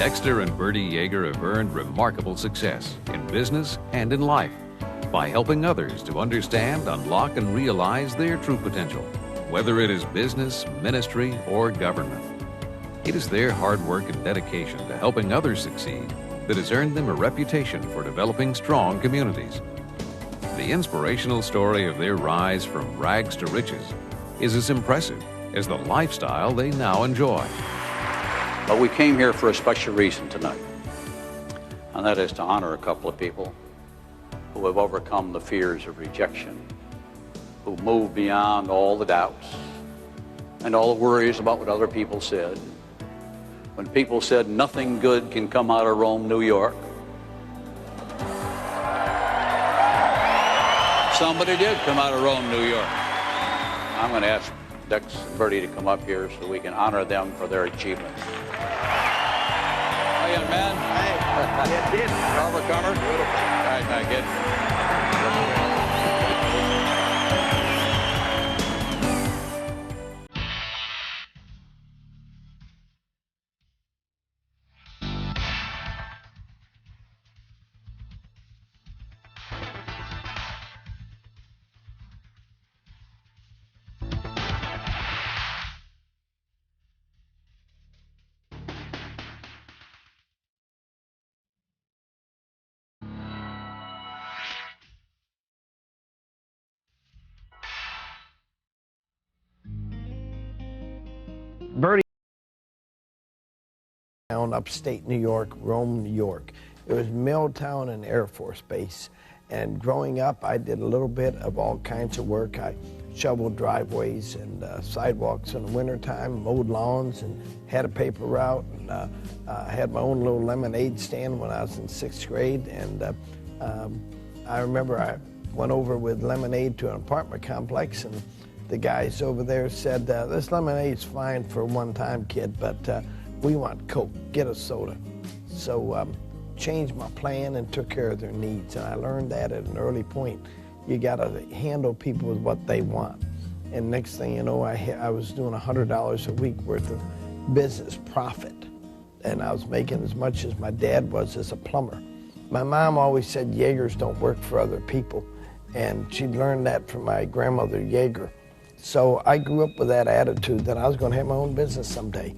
Dexter and Bertie YAGER have earned remarkable success in business and in life by helping others to understand, unlock, and realize their true potential, whether it is business, ministry, or government. It is their hard work and dedication to helping others succeed that has earned them a reputation for developing strong communities. The inspirational story of their rise from rags to riches is as impressive as the lifestyle they now enjoy. But we came here for a special reason tonight, and that is to honor a couple of people who have overcome the fears of rejection, who moved beyond all the doubts and all the worries about what other people said. When people said nothing good can come out of Rome, New York, somebody did come out of Rome, New York. I'm going to ask Dex and Bertie to come up here so we can honor them for their achievements. How you doing, man? Hey, get Robert Comer? Beautiful. All right, now get. Bertie, down upstate New York, Rome, New York. It was Milltown and Air Force Base. And growing up, I did a little bit of all kinds of work. I shoveled driveways and sidewalks in the wintertime, mowed lawns, and had a paper route. And I had my own little lemonade stand when I was in 6th grade. And I remember I went over with lemonade to an apartment complex, and the guys over there said, this lemonade's fine for one time, kid, but we want Coke, get a soda. So changed my plan and took care of their needs. And I learned that at an early point. You gotta handle people with what they want. And next thing you know, I was doing $100 a week worth of business profit. And I was making as much as my dad was as a plumber. My mom always said Yagers don't work for other people. And she learned that from my grandmother, Yager. So I grew up with that attitude that I was going to have my own business someday.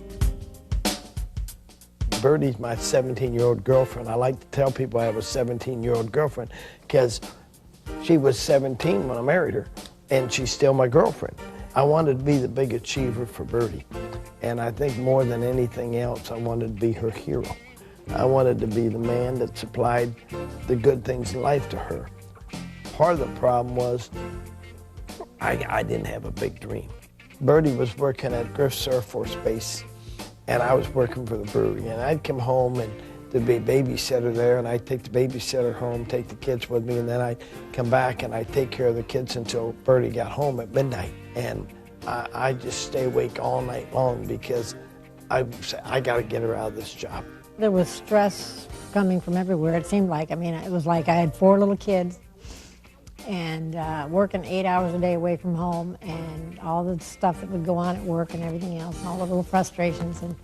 Bertie's my 17-year-old girlfriend. I like to tell people I have a 17-year-old girlfriend because she was 17 when I married her, and she's still my girlfriend. I wanted to be the big achiever for Bertie, and I think more than anything else, I wanted to be her hero. I wanted to be the man that supplied the good things in life to her. Part of the problem was I didn't have a big dream. Bertie was working at Griffiths Air Force Base, and I was working for the brewery. And I'd come home, and there'd be a babysitter there, and I'd take the babysitter home, take the kids with me, and then I'd come back and I'd take care of the kids until Bertie got home at midnight. And I'd just stay awake all night long because I said, I got to get her out of this job. There was stress coming from everywhere, it seemed like. I mean, it was like I had 4 little kids, and working 8 hours a day away from home, and all the stuff that would go on at work and everything else, and all the little frustrations. And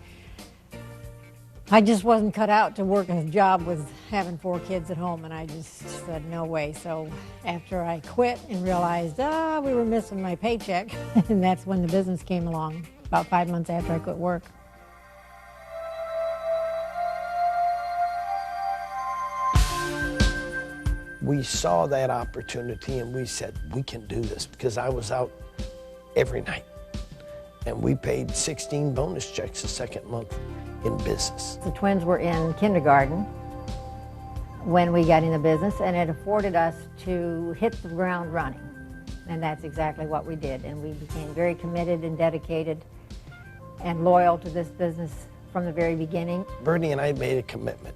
I just wasn't cut out to work a job with having 4 kids at home, and I just said no way. So after I quit and realized, we were missing my paycheck, and that's when the business came along, about 5 months after I quit work. We saw that opportunity and we said, we can do this, because I was out every night. And we paid 16 bonus checks the second month in business. The twins were in kindergarten when we got in the business, and it afforded us to hit the ground running. And that's exactly what we did. And we became very committed and dedicated and loyal to this business from the very beginning. Bertie and I made a commitment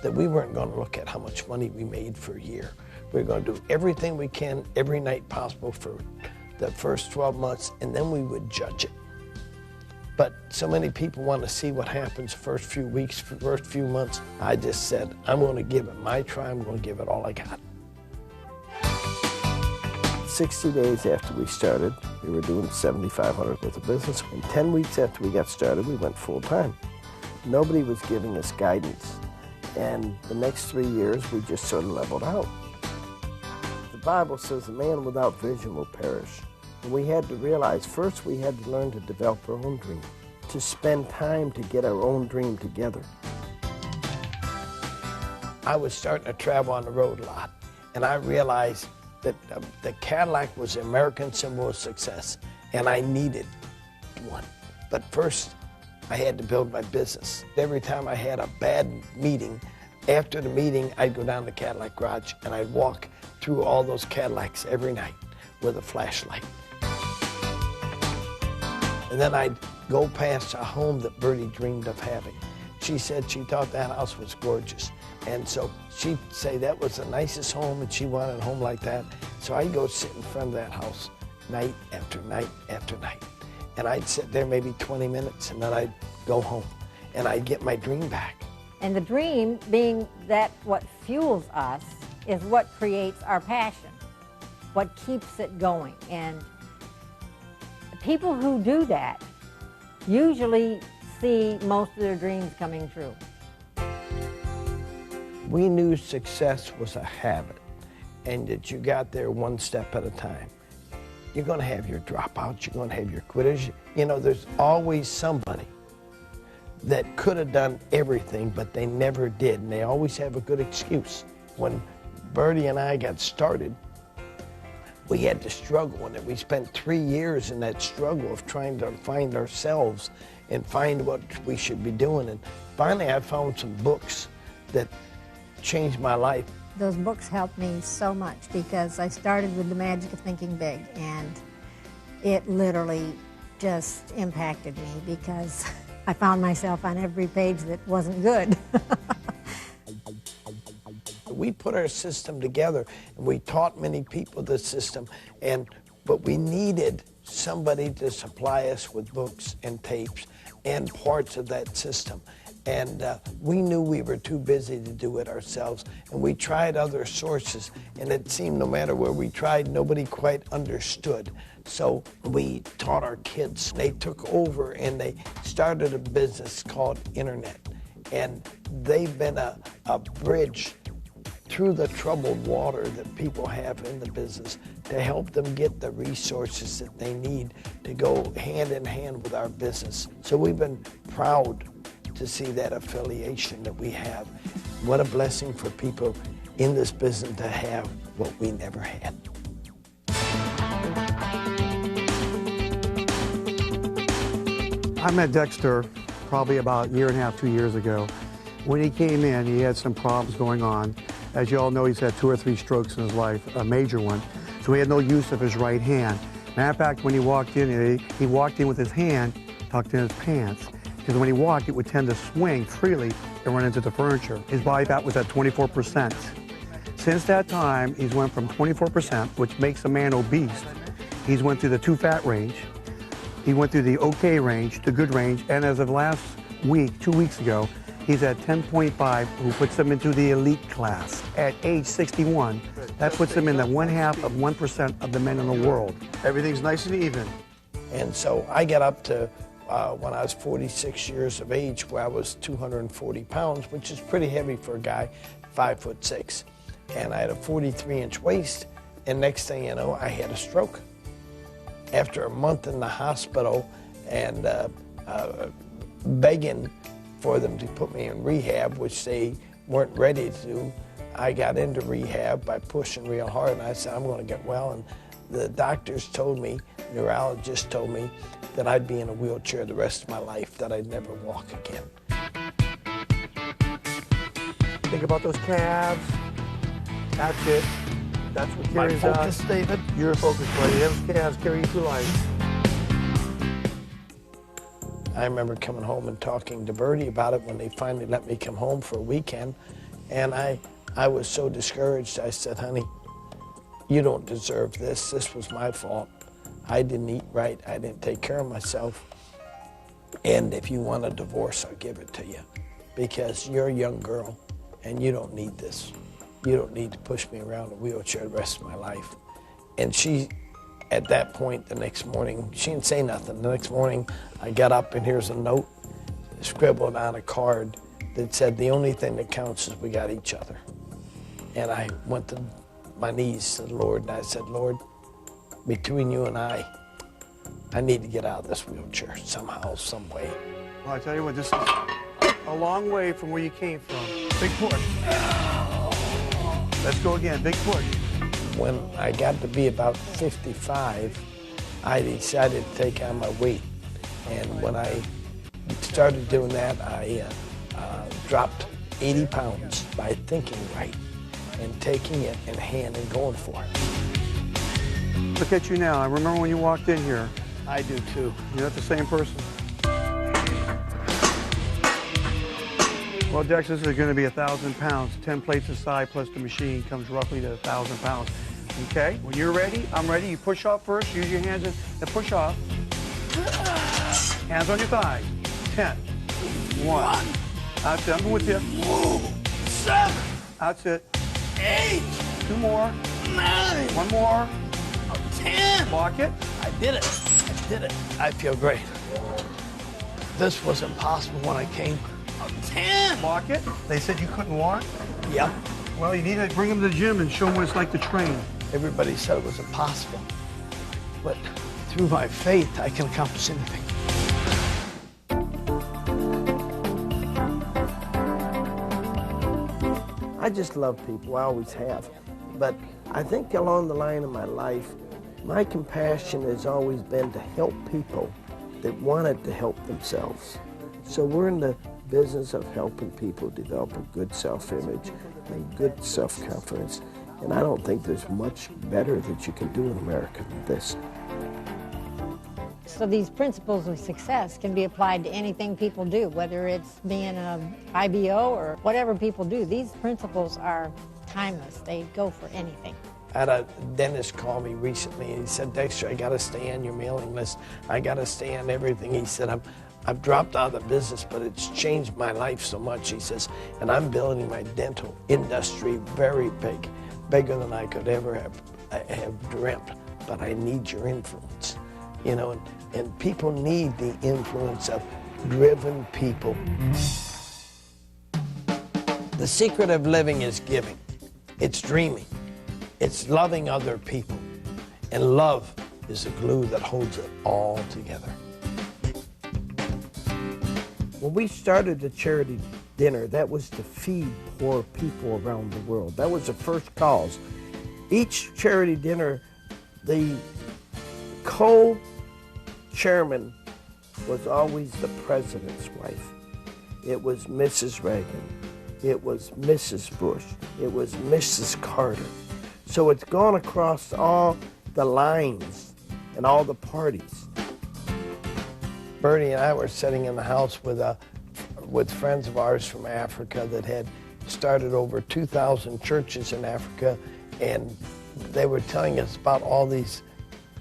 that we weren't going to look at how much money we made for a year. We were going to do everything we can every night possible for the first 12 months, and then we would judge it. But so many people want to see what happens first few weeks, first few months. I just said, I'm going to give it my try. I'm going to give it all I got. 60 days after we started, we were doing $7,500 worth of business. And 10 weeks after we got started, we went full time. Nobody was giving us guidance. And the next 3 years, we just sort of leveled out. The Bible says a man without vision will perish. And we had to realize, first we had to learn to develop our own dream, to spend time to get our own dream together. I was starting to travel on the road a lot, and I realized that the Cadillac was the American symbol of success, and I needed one. But first, I had to build my business. Every time I had a bad meeting, after the meeting, I'd go down to the Cadillac garage, and I'd walk through all those Cadillacs every night with a flashlight. And then I'd go past a home that Bertie dreamed of having. She said she thought that house was gorgeous. And so she'd say that was the nicest home and she wanted a home like that. So I'd go sit in front of that house night after night after night. And I'd sit there maybe 20 minutes and then I'd go home and I'd get my dream back. And the dream, being that what fuels us, is what creates our passion, what keeps it going. And people who do that usually see most of their dreams coming true. We knew success was a habit and that you got there one step at a time. You're going to have your dropouts, you're going to have your quitters. You know, there's always somebody that could have done everything, but they never did, and they always have a good excuse. When Bertie and I got started, we had to struggle, and we spent 3 years in that struggle of trying to find ourselves and find what we should be doing. And finally, I found some books that changed my life. Those books helped me so much because I started with The Magic of Thinking Big, and it literally just impacted me because I found myself on every page that wasn't good. We put our system together and we taught many people the system, but we needed somebody to supply us with books and tapes and parts of that system. And we knew we were too busy to do it ourselves, and we tried other sources, and it seemed no matter where we tried, nobody quite understood. So we taught our kids. They took over and they started a business called Internet, and they've been a bridge through the troubled water that people have in the business to help them get the resources that they need to go hand in hand with our business. So we've been proud to see that affiliation that we have. What a blessing for people in this business to have what we never had. I met Dexter probably about a year and a half, 2 years ago. When he came in, he had some problems going on. As you all know, he's had 2 or 3 strokes in his life, a major one. So he had no use of his right hand. Matter of fact, when he walked in, he walked in with his hand tucked in his pants. Because when he walked, it would tend to swing freely and run into the furniture. His body fat was at 24%. Since that time, he's went from 24%, which makes a man obese. He's went through the too fat range. He went through the okay range, the good range, and as of last week, 2 weeks ago, he's at 10.5, who puts him into the elite class. At age 61, that puts him in the 1/2 of 1% of the men in the world. Everything's nice and even. And so I got up to when I was 46 years of age, where I was 240 pounds, which is pretty heavy for a guy 5'6". And I had a 43-inch waist, and next thing you know, I had a stroke. After a month in the hospital and begging for them to put me in rehab, which they weren't ready to do, I got into rehab by pushing real hard, and I said, I'm going to get well. And the doctors told me, neurologists told me, that I'd be in a wheelchair the rest of my life, that I'd never walk again. Think about those calves. That's it. That's what carries My focus, us. David. You're a focus, buddy. Those calves carry you through life. I remember coming home and talking to Bertie about it when they finally let me come home for a weekend. And I was so discouraged. I said, honey, you don't deserve this. This was my fault. I didn't eat right. I didn't take care of myself. And if you want a divorce, I'll give it to you. Because you're a young girl and you don't need this. You don't need to push me around in a wheelchair the rest of my life. And she, at that point, the next morning, she didn't say nothing. The next morning, I got up and here's a note. scribbled on a card that said, the only thing that counts is we got each other. And I went to my knees to the Lord, and I said, Lord, between you and I need to get out of this wheelchair somehow, some way. Well, I tell you what, this is a long way from where you came from. Big push. Let's go again, big push. When I got to be about 55, I decided to take on my weight. And when I started doing that, I dropped 80 pounds by thinking right and taking it in hand and going for it. Look at you now. I remember when you walked in here. I do too. You're not the same person. Well, Dex, this is going to be 1,000 pounds. 10 plates aside plus the machine comes roughly to 1,000 pounds. Okay, when you're ready, I'm ready. You push off first. Use your hands and push off. Hands on your thighs. 10. 1. That's it. I'm with you. 7. That's it. 8. 2 more. 9. 1 more. 10. Lock it. I did it. I did it. I feel great. This was impossible when I came. 10. Lock it. They said you couldn't walk? Yep. Well, you need to bring them to the gym and show them what it's like to train. Everybody said it was impossible. But through my faith, I can accomplish anything. I just love people. I always have. But I think along the line of my life, my compassion has always been to help people that wanted to help themselves. So we're in the business of helping people develop a good self-image and good self-confidence. And I don't think there's much better that you can do in America than this. So these principles of success can be applied to anything people do, whether it's being an IBO or whatever people do. These principles are timeless. They go for anything. I had a dentist call me recently, and he said, Dexter, I got to stay on your mailing list. I got to stay on everything. He said, I've dropped out of the business, but it's changed my life so much. He says, and I'm building my dental industry very big, bigger than I could ever have dreamt. But I need your influence, you know, and people need the influence of driven people. The secret of living is giving. It's dreaming. It's loving other people. And love is the glue that holds it all together. When we started the charity dinner, that was to feed poor people around the world. That was the first cause. Each charity dinner, the co-chairman was always the president's wife. It was Mrs. Reagan. It was Mrs. Bush. It was Mrs. Carter. So it's gone across all the lines and all the parties. Bernie and I were sitting in the house with friends of ours from Africa that had started over 2,000 churches in Africa, and they were telling us about all these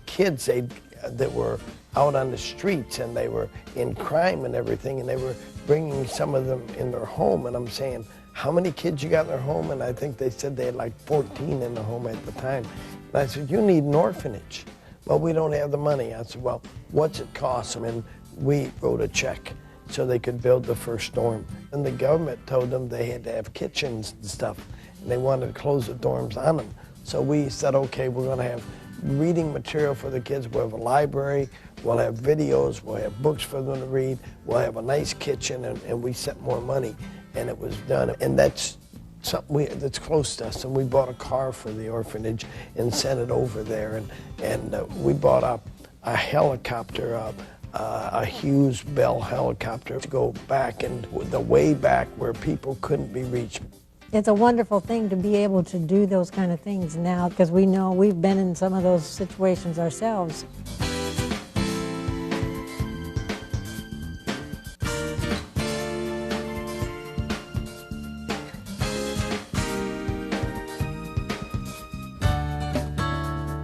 kids that were out on the streets, and they were in crime and everything, and they were bringing some of them in their home. And I'm saying, how many kids you got in their home? And I think they said they had like 14 in the home at the time. And I said, you need an orphanage. Well, we don't have the money. I said, well, what's it cost them? And we wrote a check so they could build the first dorm. And the government told them they had to have kitchens and stuff, and they wanted to close the dorms on them. So we said, okay, we're going to have reading material for the kids. We'll have a library, we'll have videos, we'll have books for them to read, we'll have a nice kitchen, and we sent more money, and it was done. And that's something that's close to us, and we bought a car for the orphanage and sent it over there, and we bought a helicopter, a Hughes Bell helicopter to go back and the way back where people couldn't be reached. It's a wonderful thing to be able to do those kind of things now, because we know we've been in some of those situations ourselves.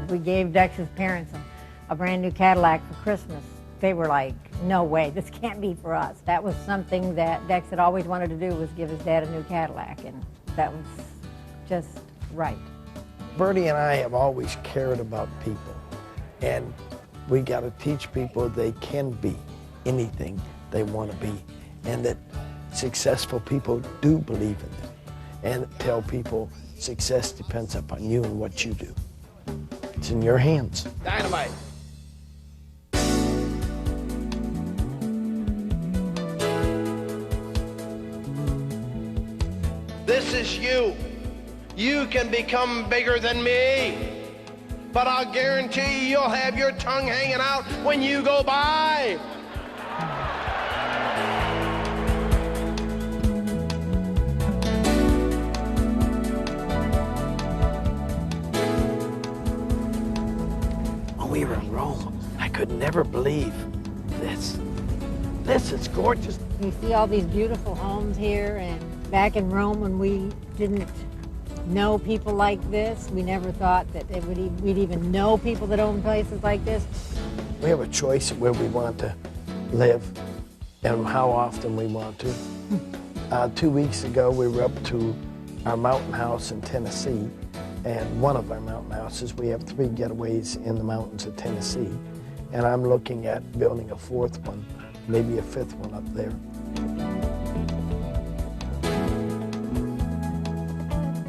We gave Dex's parents a brand new Cadillac for Christmas. They were like, no way, this can't be for us. That was something that Dex had always wanted to do, was give his dad a new Cadillac, and that was just right. Bertie and I have always cared about people, and we got to teach people they can be anything they want to be. and that successful people do believe in them, and tell people success depends upon you and what you do. It's in your hands. Dynamite. This is you. You can become bigger than me. But I'll guarantee you'll have your tongue hanging out when you go by. When we were in Rome, I could never believe this. This is gorgeous. You see all these beautiful homes here, and back in Rome when we didn't know people like this, we never thought that we'd even know people that own places like this. We have a choice of where we want to live and how often we want to. 2 weeks ago, we were up to our mountain house in Tennessee, and one of our mountain houses, we have 3 getaways in the mountains of Tennessee, and I'm looking at building a 4th one, maybe a 5th one up there.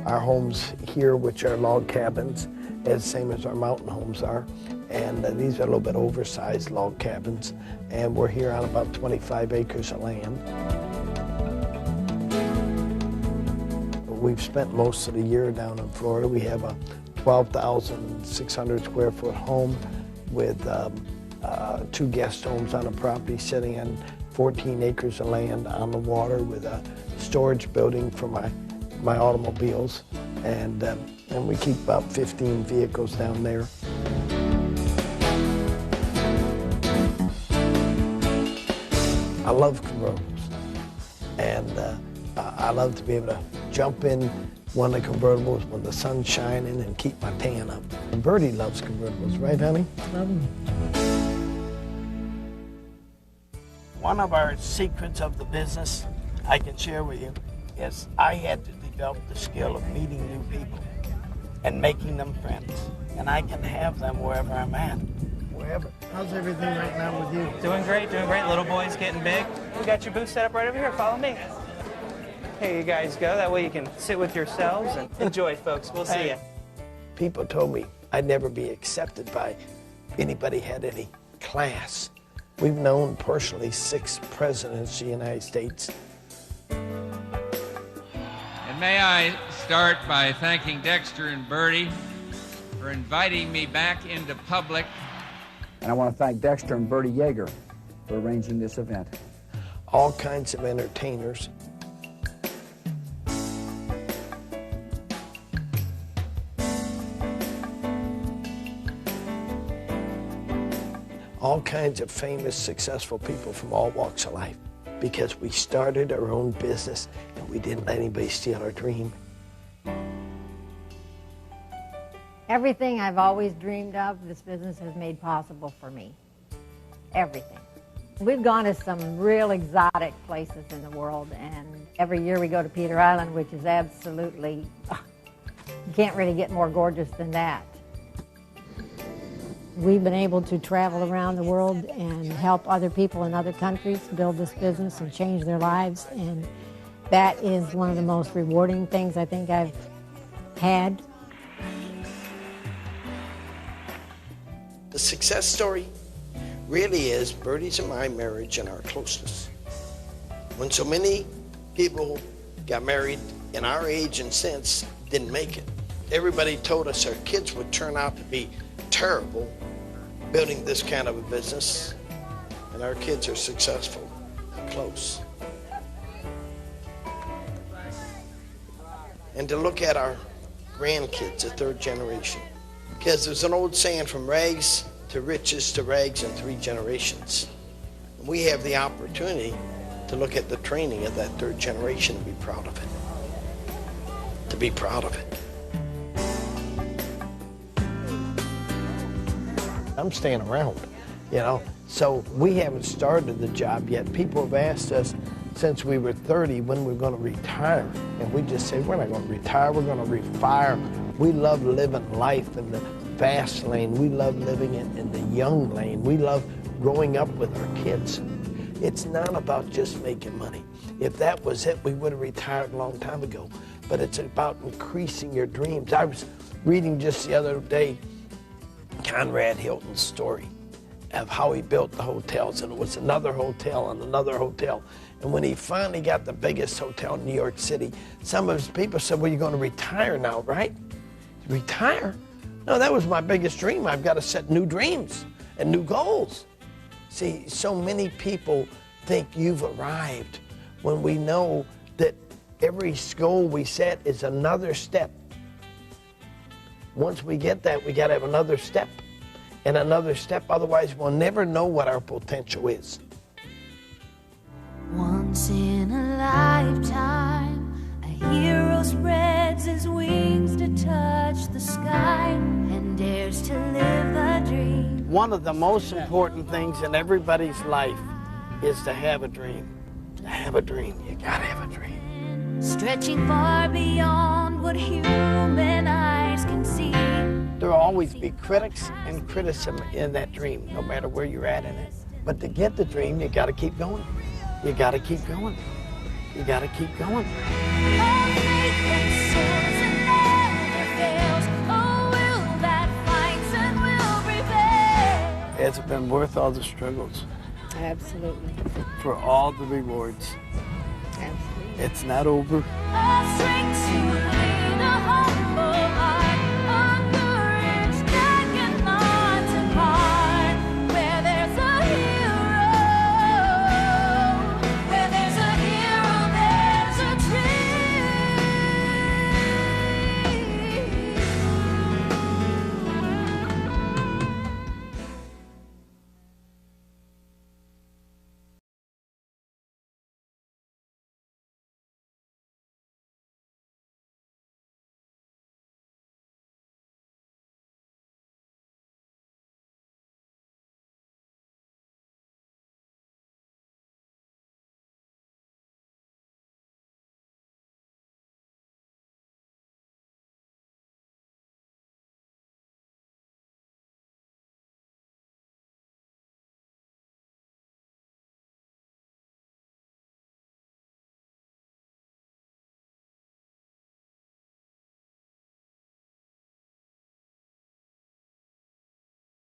Our homes here, which are log cabins, as same as our mountain homes are, and these are a little bit oversized log cabins, and we're here on about 25 acres of land. We've spent most of the year down in Florida. We have a 12,600 square foot home with 2 guest homes on a property sitting on 14 acres of land on the water with a storage building for my automobiles, and we keep about 15 vehicles down there. I love convertibles, and I love to be able to jump in one of the convertibles when the sun's shining and keep my tan up. And Bertie loves convertibles, right, honey? Love them. One of our secrets of the business I can share with you is I had to develop the skill of meeting new people and making them friends. And I can have them wherever I'm at. Wherever. How's everything right now with you? Doing great, doing great. Little boy's getting big. We got your booth set up right over here. Follow me. Here you guys go. That way you can sit with yourselves and enjoy, folks. We'll see you. People told me I'd never be accepted by anybody had any class. We've known personally 6 presidents of the United States. And may I start by thanking Dexter and Bertie for inviting me back into public. And I want to thank Dexter and Bertie YAGER for arranging this event. All kinds of entertainers. All kinds of famous, successful people from all walks of life, because we started our own business and we didn't let anybody steal our dream. Everything I've always dreamed of, this business has made possible for me. Everything. We've gone to some real exotic places in the world, and every year we go to Peter Island, which is absolutely, you can't really get more gorgeous than that. We've been able to travel around the world and help other people in other countries build this business and change their lives, and that is one of the most rewarding things I think I've had. The success story really is Bertie's and my marriage and our closeness. When so many people got married in our age and since didn't make it, everybody told us our kids would turn out to be terrible building this kind of a business, and our kids are successful and close. And to look at our grandkids, the 3rd generation, because there's an old saying, from rags to riches to rags in 3 generations. And we have the opportunity to look at the training of that 3rd generation and be proud of it. To be proud of it. I'm staying around, you know. So we haven't started the job yet. People have asked us since we were 30 when we're going to retire. And we just say, we're not going to retire, we're going to refire. We love living life in the fast lane. We love living in the young lane. We love growing up with our kids. It's not about just making money. If that was it, we would have retired a long time ago. But it's about increasing your dreams. I was reading just the other day Conrad Hilton's story of how he built the hotels, and it was another hotel and another hotel. And when he finally got the biggest hotel in New York City, some of his people said, well, you're going to retire now, right? Retire? No, that was my biggest dream. I've got to set new dreams and new goals. See, so many people think you've arrived when we know that every goal we set is another step. Once we get that, we got to have another step and another step. Otherwise, we'll never know what our potential is. Once in a lifetime, a hero spreads his wings to touch the sky and dares to live the dream. One of the most important things in everybody's life is to have a dream. To have a dream. You got to have a dream. Stretching far beyond what human eyes can see. There will always be critics and criticism in that dream, no matter where you're at in it. But to get the dream, you got to keep going. You got to keep going. You got to keep going. Has it been worth all the struggles? Absolutely. For all the rewards? Absolutely. It's not over.